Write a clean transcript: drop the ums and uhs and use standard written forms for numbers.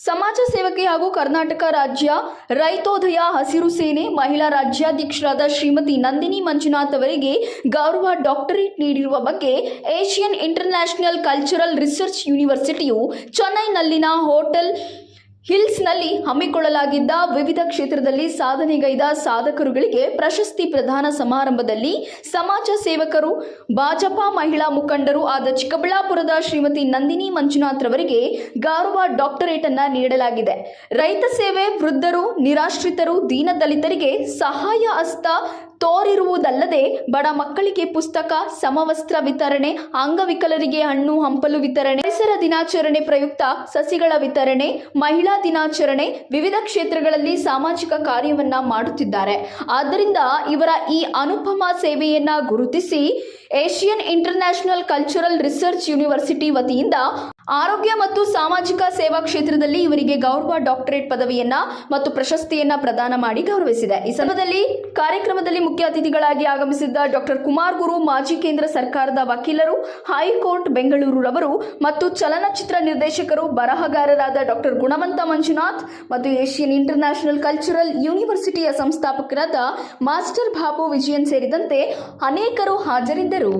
ಸಮಾಜ ಸೇವಕಿ ಹಾಗೂ ಕರ್ನಾಟಕ ರಾಜ್ಯ ರೈತೋದಯ ಹಸಿರು ಸೇನೆ ಮಹಿಳಾ ರಾಜ್ಯಾಧ್ಯಕ್ಷರಾದ ಶ್ರೀಮತಿ ನಂದಿನಿ ಮಂಜುನಾಥ್ ಅವರಿಗೆ ಗೌರವ ಡಾಕ್ಟರೇಟ್ ನೀಡಿರುವ ಬಗ್ಗೆ ಏಷ್ಯನ್ ಇಂಟರ್ನ್ಯಾಷನಲ್ ಕಲ್ಚರಲ್ ರಿಸರ್ಚ್ ಯೂನಿವರ್ಸಿಟಿಯು ಚೆನ್ನೈನಲ್ಲಿನ ಹೋಟೆಲ್ ಹಿಲ್ಸ್ನಲ್ಲಿ ಹಮ್ಮಿಕೊಳ್ಳಲಾಗಿದ್ದ ವಿವಿಧ ಕ್ಷೇತ್ರದಲ್ಲಿ ಸಾಧನೆಗೈದ ಸಾಧಕರುಗಳಿಗೆ ಪ್ರಶಸ್ತಿ ಪ್ರದಾನ ಸಮಾರಂಭದಲ್ಲಿ ಸಮಾಜ ಸೇವಕರು ಭಾಜಪಾ ಮಹಿಳಾ ಮುಖಂಡರು ಆದ ಚಿಕ್ಕಬಳ್ಳಾಪುರದ ಶ್ರೀಮತಿ ನಂದಿನಿ ಮಂಜುನಾಥ್ ರವರಿಗೆ ಗೌರವ ಡಾಕ್ಟರೇಟ್ ಅನ್ನು ನೀಡಲಾಗಿದೆ. ರೈತ ಸೇವೆ, ವೃದ್ಧರು, ನಿರಾಶ್ರಿತರು, ದೀನದಲಿತರಿಗೆ ಸಹಾಯ ಹಸ್ತ ತೋರಿರುವುದಲ್ಲದೆ ಬಡ ಮಕ್ಕಳಿಗೆ ಪುಸ್ತಕ, ಸಮವಸ್ತ್ರ ವಿತರಣೆ, ಅಂಗವಿಕಲರಿಗೆ ಹಣ್ಣು ಹಂಪಲು ವಿತರಣೆ, ಪರಿಸರ ದಿನಾಚರಣೆ ಪ್ರಯುಕ್ತ ಸಸಿಗಳ ವಿತರಣೆ, ಮಹಿಳಾ ದಿನಾಚರಣೆ, ವಿವಿಧ ಕ್ಷೇತ್ರಗಳಲ್ಲಿ ಸಾಮಾಜಿಕ ಕಾರ್ಯವನ್ನ ಮಾಡುತ್ತಿದ್ದಾರೆ. ಆದ್ದರಿಂದ ಇವರ ಈ ಅನುಪಮ ಸೇವೆಯನ್ನ ಗುರುತಿಸಿ Asian international cultural research university ವತಿಯಿಂದ ಆರೋಗ್ಯ ಮತ್ತು ಸಾಮಾಜಿಕ ಸೇವಾ ಕ್ಷೇತ್ರದಲ್ಲಿ ಇವರಿಗೆ ಗೌರವ ಡಾಕ್ಟರೇಟ್ ಪದವಿಯನ್ನ ಮತ್ತು ಪ್ರಶಸ್ತಿಯನ್ನ ಪ್ರದಾನ ಮಾಡಿ ಗೌರವಿಸಿದೆ. ಈ ಸಂದರ್ಭದಲ್ಲಿ ಕಾರ್ಯಕ್ರಮದಲ್ಲಿ ಮುಖ್ಯ ಅತಿಥಿಗಳಾಗಿ ಆಗಮಿಸಿದ್ದ ಡಾಕ್ಟರ್ ಕುಮಾರ್ ಗುರು, ಮಾಜಿ ಕೇಂದ್ರ ಸರ್ಕಾರದ ವಕೀಲರು, ಹೈಕೋರ್ಟ್ ಬೆಂಗಳೂರು ರವರು ಮತ್ತು ಚಲನಚಿತ್ರ ನಿರ್ದೇಶಕರು, ಬರಹಗಾರರಾದ ಡಾಕ್ಟರ್ ಗುಣವಂತ ಮಂಜುನಾಥ್ ಮತ್ತು ಏಷ್ಯನ್ ಇಂಟರ್ನ್ಯಾಷನಲ್ ಕಲ್ಚರಲ್ ಯೂನಿವರ್ಸಿಟಿಯ ಸಂಸ್ಥಾಪಕರಾದ ಮಾಸ್ಟರ್ ಬಾಬು ವಿಜಯನ್ ಸೇರಿದಂತೆ ಅನೇಕರು ಹಾಜರಿದ್ದರು.